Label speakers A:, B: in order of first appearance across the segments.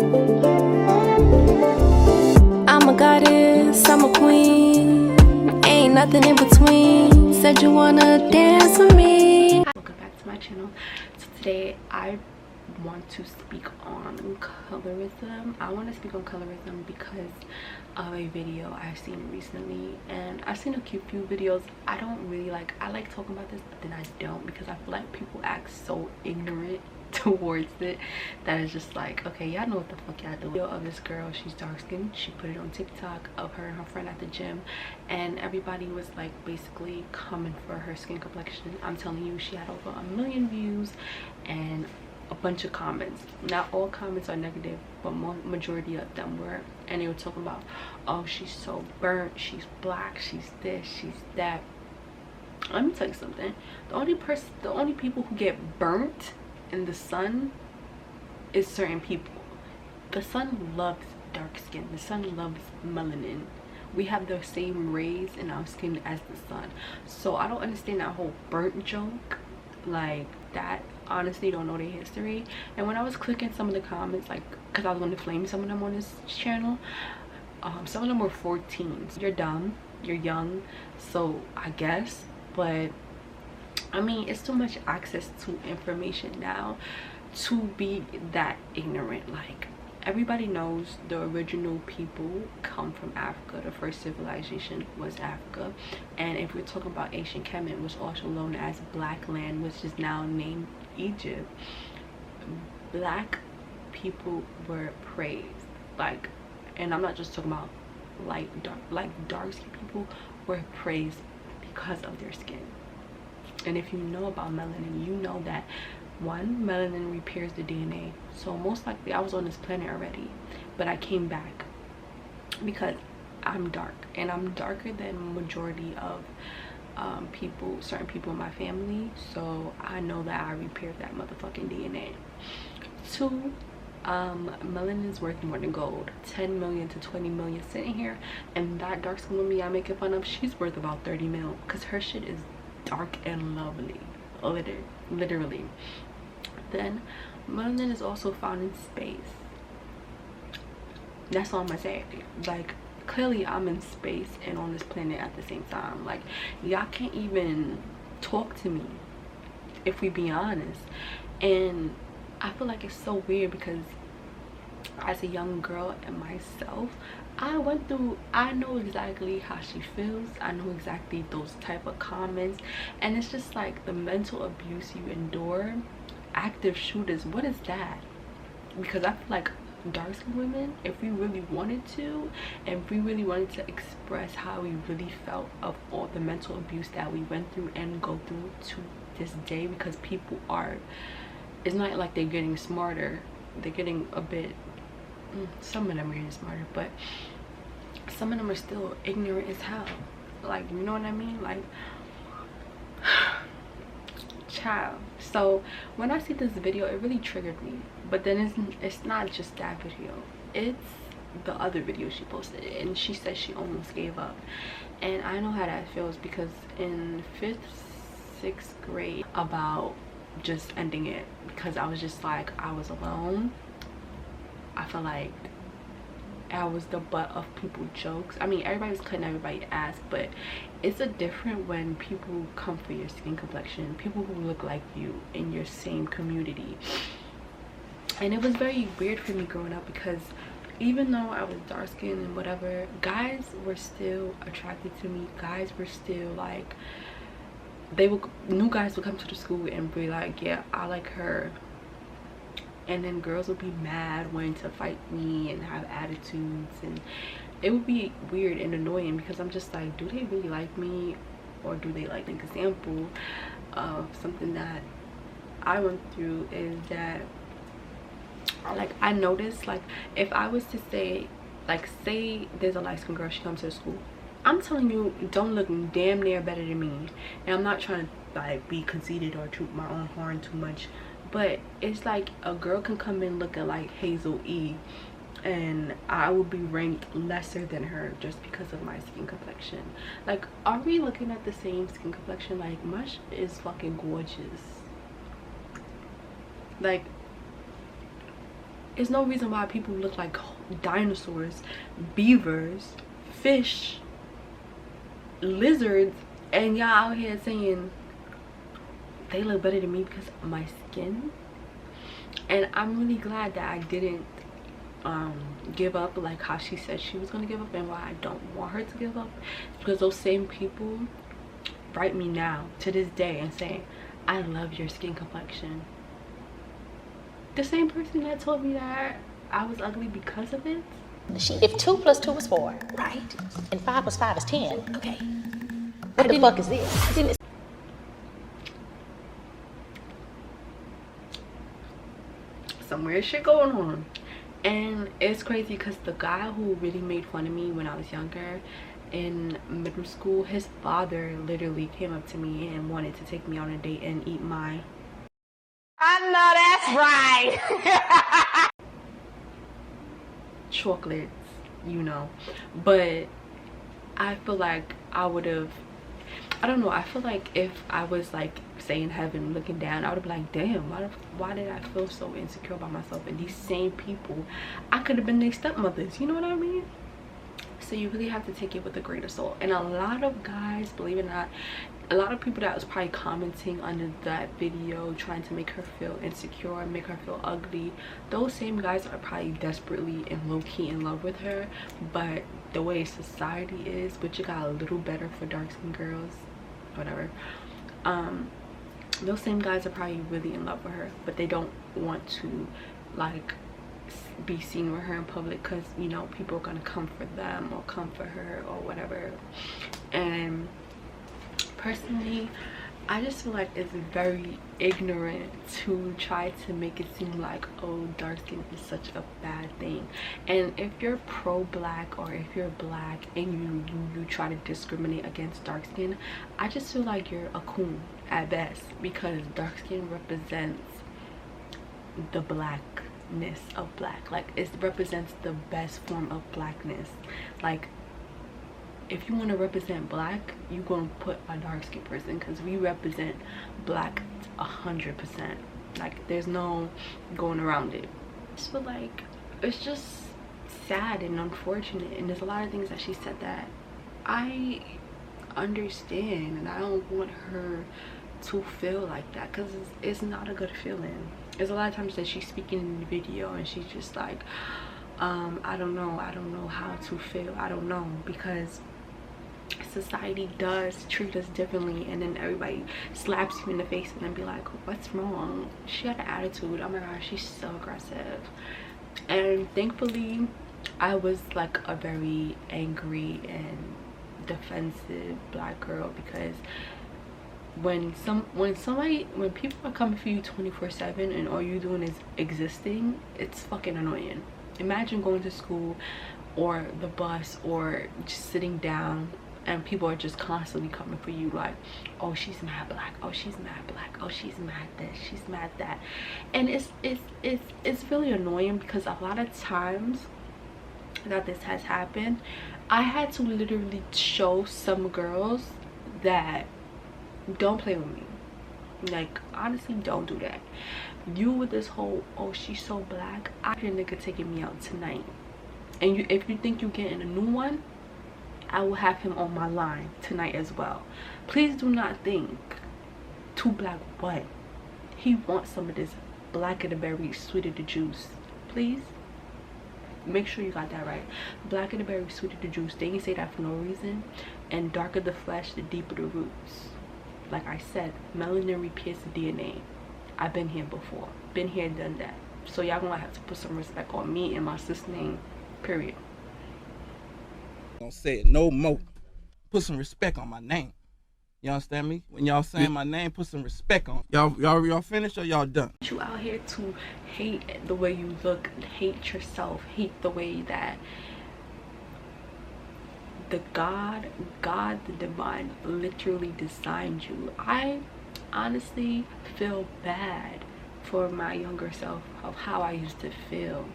A: I'm a goddess, I'm a queen, ain't nothing in between. Said you wanna dance with me.
B: Welcome back to my channel. So today I want to speak on colorism. I want to speak on colorism because of a video I've seen recently, and I've seen a few videos. I don't really like, I like talking about this, but then I don't, because I feel like people act so ignorant towards it that it's just like, okay, y'all know what the fuck y'all do. Video of this girl, she's dark skinned, she put it on TikTok of her and her friend at the gym, and everybody was like basically coming for her skin complexion. I'm telling you, she had over 1 million views and a bunch of comments. Not all comments are negative, but majority of them were, and they were talking about, oh, she's so burnt, she's black, she's this, she's that. Let me tell you something. The only people who get burnt in the sun is certain people. The sun loves dark skin. The sun loves melanin. We have the same rays in our skin as the sun. So I don't understand that whole burnt joke. Like, that, honestly don't know their history. And when I was clicking some of the comments, like, because I was going to flame some of them on this channel, some of them were 14s. You're dumb, you're young, so I guess. But I mean, it's too much access to information now to be that ignorant. Like, everybody knows the original people come from Africa. The first civilization was Africa. And if we're talking about ancient Kemet, which also known as Black Land, which is now named Egypt, black people were praised. Like, and I'm not just talking about dark skin people were praised because of their skin. And if you know about melanin, you know that one, melanin repairs the DNA. So most likely I was on this planet already, but I came back because I'm dark, and I'm darker than majority of certain people in my family. So I know that I repaired that motherfucking DNA. Two, melanin is worth more than gold. 10 million to 20 million sitting here, and that dark skin woman I'm making fun of, she's worth about 30 mil, because her shit is dark and lovely, literally. Then melanin is also found in space. That's all I'm gonna say. Like, clearly I'm in space and on this planet at the same time. Like, y'all can't even talk to me, if we be honest. And I feel like it's so weird because as a young girl and myself, I know exactly how she feels. I know exactly those type of comments, and it's just like the mental abuse you endure. Active shooters, what is that? Because I feel like dark skinned women, if we really wanted to, and if we really wanted to express how we really felt of all the mental abuse that we went through and go through to this day, because people are, it's not like they're getting smarter, they're getting a bit, some of them are getting smarter, but some of them are still ignorant as hell. Like, you know what I mean? Like, child. So when I see this video, it really triggered me. But then it's not just that video, it's the other video she posted, and she said she almost gave up. And I know how that feels, because in 5th, 6th grade, about just ending it, because I was just like, I was alone. I felt like I was the butt of people's jokes. I mean, everybody was cutting everybody's ass, but it's a different when people come for your skin complexion, people who look like you in your same community. And it was very weird for me growing up, because even though I was dark skinned and whatever, guys were still attracted to me. Guys were still like, new guys would come to the school and be like, yeah, I like her. And then girls would be mad, wanting to fight me and have attitudes, and it would be weird and annoying, because I'm just like, do they really like me, or do they like an example of something that I went through? Is that, like, I noticed, like, if I was to say, like, say there's a light skinned girl, she comes to the school, I'm telling you, don't look damn near better than me. And I'm not trying to like be conceited or toot my own horn too much, but it's like a girl can come in looking like Hazel E, and I will be ranked lesser than her just because of my skin complexion. Like, are we looking at the same skin complexion? Like, my shit is fucking gorgeous. Like, there's no reason why people look like dinosaurs, beavers, fish, lizards, and y'all out here saying they look better than me because of my skin. And I'm really glad that I didn't give up like how she said she was gonna give up, and why I don't want her to give up, because those same people write me now to this day and say, I love your skin complexion. The same person that told me that I was ugly because of it.
C: If 2 + 2 is 4, right? And 5 + 5 is 10. Okay. What the fuck is this?
B: Some weird shit going on. And it's crazy because the guy who really made fun of me when I was younger in middle school, his father literally came up to me and wanted to take me on a date and eat my,
C: I know that's right.
B: chocolates, you know. But I feel like I would have, I don't know, I feel like if I was like say in heaven looking down, I would be like, damn, why did I feel so insecure about myself? And these same people, I could have been their stepmothers, you know what I mean? So you really have to take it with a grain of salt. And a lot of guys, believe it or not, a lot of people that was probably commenting under that video trying to make her feel insecure and make her feel ugly, those same guys are probably desperately and low-key in love with her. But the way society is, which it got a little better for dark-skinned girls, whatever, those same guys are probably really in love with her, but they don't want to like be seen with her in public because, you know, people are gonna come for them or come for her or whatever. And personally, I just feel like it's very ignorant to try to make it seem like, oh, dark skin is such a bad thing. And if you're pro-black or if you're black and you try to discriminate against dark skin, I just feel like you're a coon at best, because dark skin represents the blackness of black. Like, it represents the best form of blackness. Like, if you want to represent black, you're going to put a dark skinned person, because we represent black 100%. Like, there's no going around it. I just feel like it's just sad and unfortunate, and there's a lot of things that she said that I understand, and I don't want her to feel like that, because it's not a good feeling. There's a lot of times that she's speaking in the video and she's just like, I don't know how to feel, I don't know, because society does treat us differently, and then everybody slaps you in the face and then be like, what's wrong? She had an attitude, oh my gosh, she's so aggressive. And thankfully I was like a very angry and defensive black girl, because when people are coming for you 24/7 and all you're doing is existing, it's fucking annoying. Imagine going to school or the bus or just sitting down and people are just constantly coming for you like, oh, she's mad black, oh, she's mad black, oh, she's mad this, she's mad that. And it's really annoying, because a lot of times that this has happened, I had to literally show some girls that don't play with me. Like, honestly, don't do that. You with this whole, oh, she's so black, I hear nigga taking me out tonight, and if you think you're getting a new one, I will have him on my line tonight as well. Please do not think too black what he wants some of this black of the berry, sweet of the juice. Please make sure you got that right. Black of the berry, sweet of the juice. They ain't say that for no reason. And darker the flesh, the deeper the roots. Like I said, melanin repairs the DNA. I've been here before, been here, done that. So y'all gonna have to put some respect on me and my sister's name, period.
D: Gonna say it no more. Put some respect on my name. You understand me? When y'all saying my name, put some respect on. Y'all finished or y'all done?
B: You out here to hate the way you look, hate yourself, hate the way that the God the divine literally designed you. I honestly feel bad for my younger self of how I used to feel,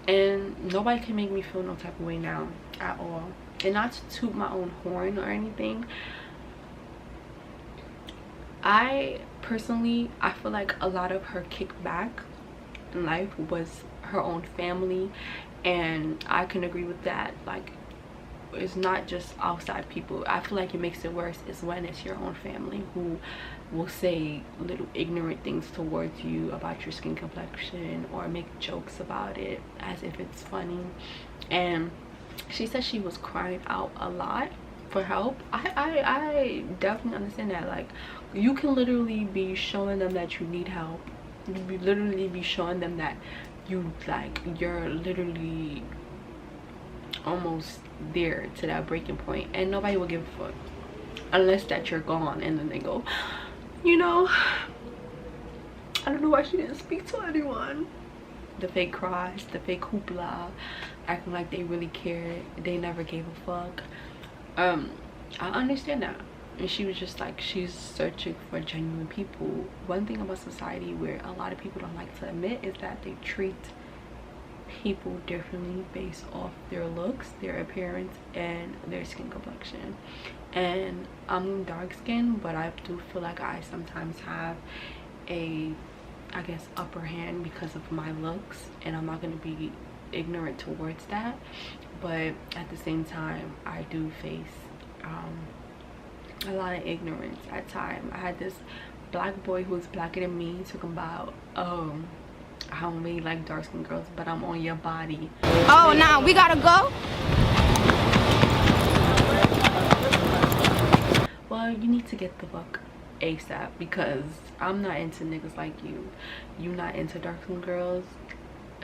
B: and nobody can make me feel no type of way now at all. And not to toot my own horn or anything, I personally, I feel like a lot of her kickback, in life was her own family, and I can agree with that. Like, it's not just outside people. I feel like it makes it worse is when it's your own family who will say little ignorant things towards you about your skin complexion or make jokes about it as if it's funny. And she said she was crying out a lot for help. I definitely understand that. Like, you can literally be showing them that you need help. You literally be showing them that you, like, you're literally almost there to that breaking point, and nobody will give a fuck unless that you're gone. And then they go, you know, I don't know why she didn't speak to anyone. The fake cries, the fake hoopla, acting like they really cared. They never gave a fuck. I understand that. And she was just like, she's searching for genuine people. One thing about society where a lot of people don't like to admit is that they treat people differently based off their looks, their appearance, and their skin complexion. And I'm dark skinned, but I do feel like I sometimes have a, I guess, upper hand because of my looks, and I'm not going to be ignorant towards that. But at the same time, I do face a lot of ignorance at times. I had this black boy who was blacker than me talking about, I don't really like dark skinned girls, but I'm on your body.
A: Oh, now we gotta go.
B: Well, you need to get the fuck ASAP, because I'm not into niggas like you. You not into dark skinned girls.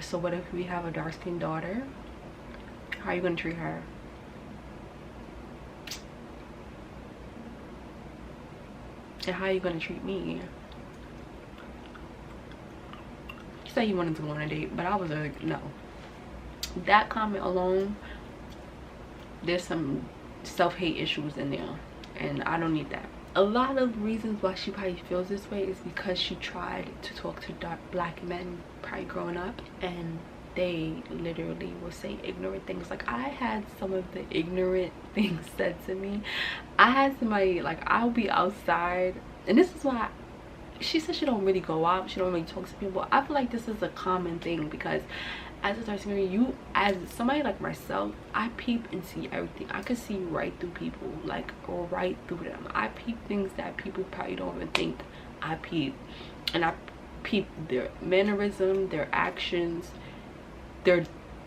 B: So what if we have a dark skinned daughter? How are you gonna treat her? And how are you gonna treat me? You said you wanted to go on a date, but I was like, no. That comment alone, there's some self-hate issues in there, and I don't need that. A lot of reasons why she probably feels this way is because she tried to talk to black men probably growing up, and they literally will say ignorant things. Like, I had some of the ignorant things said to me. I had somebody, like, I'll be outside, and this is why she said she don't really go out, she don't really talk to people. I feel like this is a common thing, because as a dark skin, you, as somebody like myself, I peep and see everything. I can see right through people, like, or right through them. I peep things that people probably don't even think I peep. And I peep their mannerism, their actions,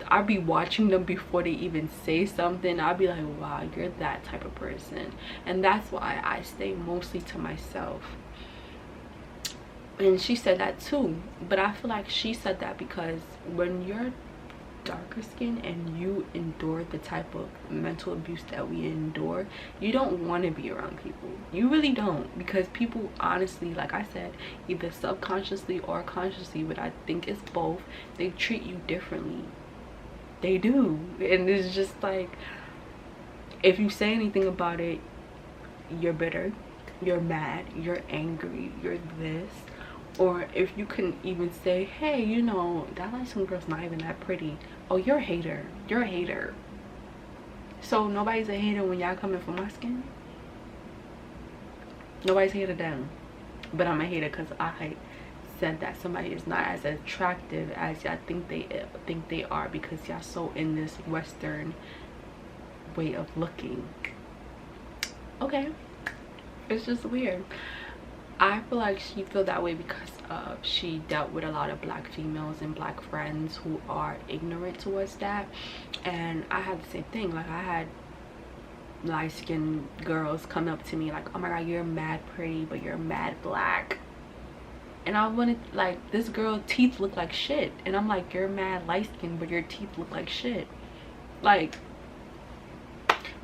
B: I'll be watching them before they even say something. I'll be like, wow, you're that type of person. And that's why I stay mostly to myself. And she said that too, but I feel like she said that because when you're darker skin and you endure the type of mental abuse that we endure, you don't want to be around people. You really don't, because people, honestly, like I said, either subconsciously or consciously, but I think it's both, they treat you differently. They do. And it's just like, if you say anything about it, you're bitter, you're mad, you're angry, you're this. Or if you can even say, hey, you know, that light skin girl's not even that pretty. Oh, you're a hater. You're a hater. So nobody's a hater when y'all coming for my skin? Nobody's a hater then. But I'm a hater because I said that somebody is not as attractive as y'all think they are, because y'all so in this Western way of looking. Okay. It's just weird. I feel like she feels that way because she dealt with a lot of black females and black friends who are ignorant towards that. And I had the same thing. Like, I had light-skinned girls come up to me like, oh my god, you're mad pretty, but you're mad black. And I wanted, like, this girl teeth look like shit, and I'm like, you're mad light-skinned, but your teeth look like shit. Like,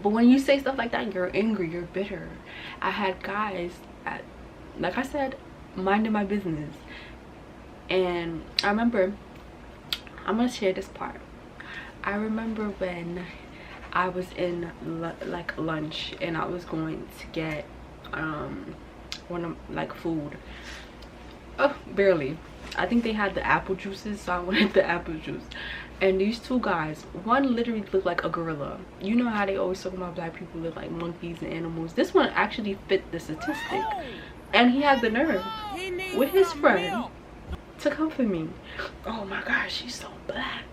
B: but when you say stuff like that, you're angry, you're bitter. I had guys at, like I said, minding my business, and I remember, I'm gonna share this part. I remember when I was in like lunch, and I was going to get one of, like, food. Oh, barely. I think they had the apple juices, so I wanted the apple juice. And these two guys, one literally looked like a gorilla. You know how they always talk about black people look like monkeys and animals. This one actually fit the statistic. And he had the nerve with his friend to comfort me. Oh my gosh, she's so black.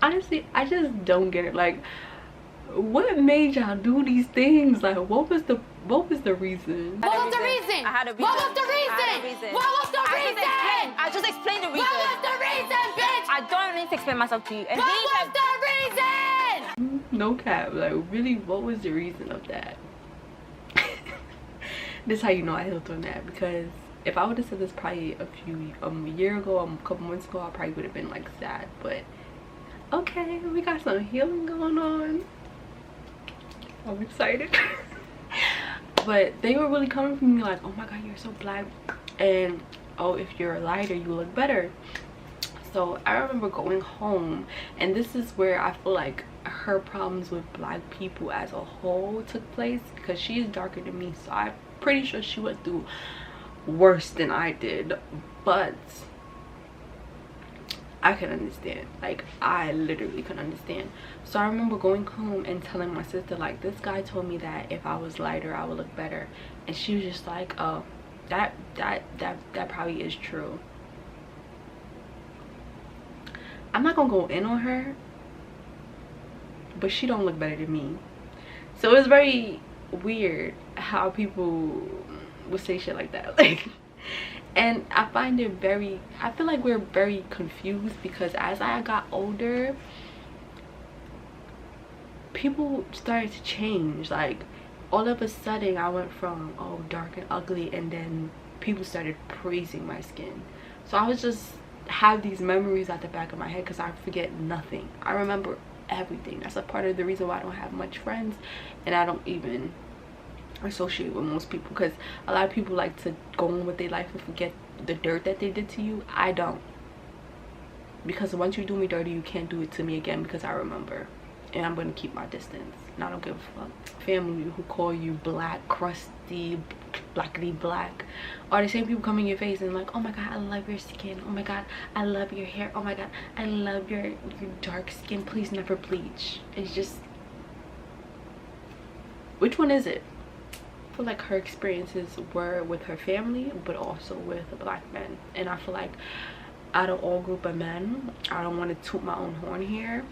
B: Honestly, I just don't get it. Like, what made y'all do these things? Like, what was the reason?
E: What was the reason? What was the reason? What was the reason?
F: I just explained the reason.
E: What was the reason, bitch?
F: I don't need to explain myself to you. And
E: What was the reason?
B: No cap. Like, really, what was the reason of that? This is how you know I healed on that, because if I would have said this probably a year ago, a couple months ago, I probably would have been like sad. But okay, we got some healing going on. I'm excited. But they were really coming from me like, oh my god, you're so black, and oh, if you're lighter you look better. So I remember going home, and this is where I feel like her problems with black people as a whole took place, because she is darker than me, so I'm pretty sure she went through worse than I did. But I can understand. Like, I literally can understand. So I remember going home and telling my sister, like, this guy told me that if I was lighter I would look better, and she was just like, oh, that probably is true. I'm not gonna go in on her, but she don't look better than me. So it's very weird how people would say shit like that. Like, and I find it very, I feel like we're very confused, because as I got older, people started to change. Like, all of a sudden I went from, oh, dark and ugly, and then people started praising my skin. So I was just have these memories at the back of my head, because I forget nothing. I remember everything. That's a part of the reason why I don't have much friends, and I don't even associate with most people, because a lot of people like to go on with their life and forget the dirt that they did to you. I don't, because once you do me dirty, you can't do it to me again, because I remember, and I'm gonna keep my distance, and I don't give a fuck. Family who call you black, crusty, blackity black, are the same people come in your face and like, oh my god, I love your skin, oh my god, I love your hair, oh my god, I love your dark skin, please never bleach. It's just, which one is it? I feel like her experiences were with her family, but also with black men. And I feel like out of all group of men, I don't want to toot my own horn here,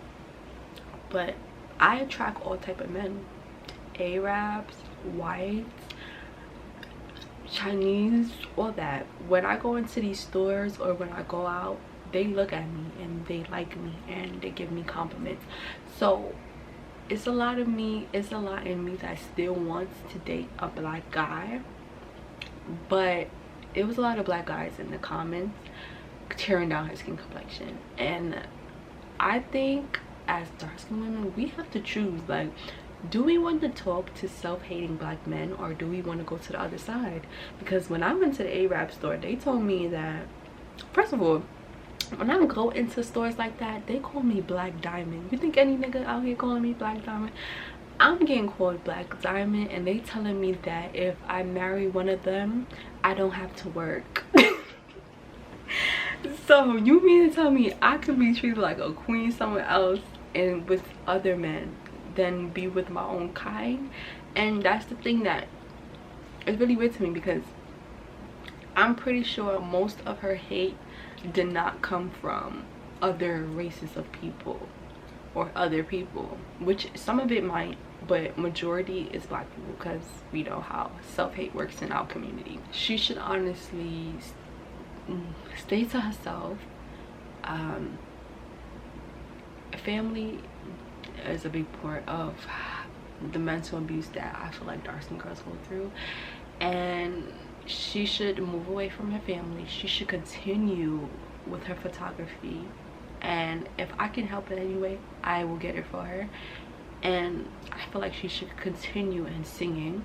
B: but I attract all type of men. Arabs, whites, Chinese, all that. When I go into these stores or when I go out, they look at me and they like me and they give me compliments. So it's a lot of me, it's a lot in me that still wants to date a black guy. But it was a lot of black guys in the comments tearing down his skin complexion, and I think as dark-skinned women, we have to choose, like, do we want to talk to self-hating black men, or do we want to go to the other side? Because when I went to the Arab store, they told me that, first of all, when I go into stores like that, they call me Black Diamond. You think any nigga out here calling me Black Diamond? I'm getting called Black Diamond, and they telling me that if I marry one of them, I don't have to work. So you mean to tell me I could be treated like a queen somewhere else and with other men than be with my own kind? And that's the thing that is really weird to me, because I'm pretty sure most of her hate did not come from other races of people or other people, which some of it might, but majority is black people, because we know how self-hate works in our community. She should honestly stay to herself. Family is a big part of the mental abuse that I feel like dark-skinned girls go through, and she should move away from her family. She should continue with her photography, and if I can help in any way, I will get it for her. And I feel like she should continue in singing.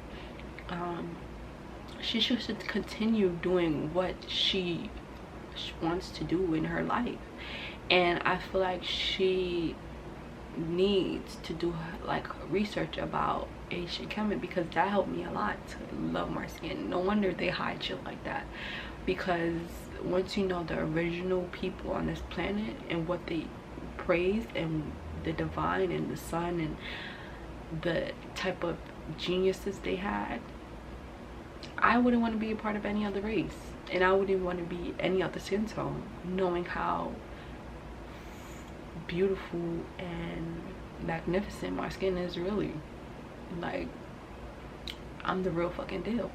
B: She should continue doing what she wants to do in her life, and I feel like she needs to do like research about Asian Kemet, because that helped me a lot to love my skin. No wonder they hide shit like that, because once you know the original people on this planet and what they praised, and the divine and the sun and the type of geniuses they had, I wouldn't want to be a part of any other race. and I wouldn't want to be any other skin tone, knowing how beautiful and magnificent my skin is. Really, like, I'm the real fucking deal.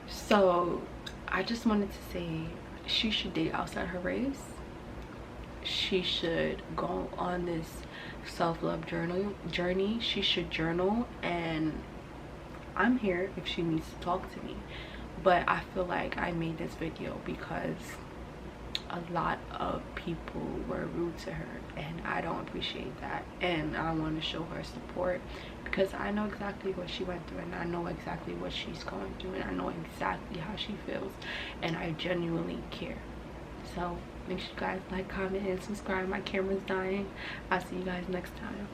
B: So I just wanted to say she should date outside her race. She should go on this self-love journey. She should journal, and I'm here if she needs to talk to me. But I feel like I made this video because a lot of people were rude to her, and I don't appreciate that, and I want to show her support because I know exactly what she went through, and I know exactly what she's going through, and I know exactly how she feels, and I genuinely care. So make sure you guys like, comment, and subscribe. My camera's dying. I'll see you guys next time.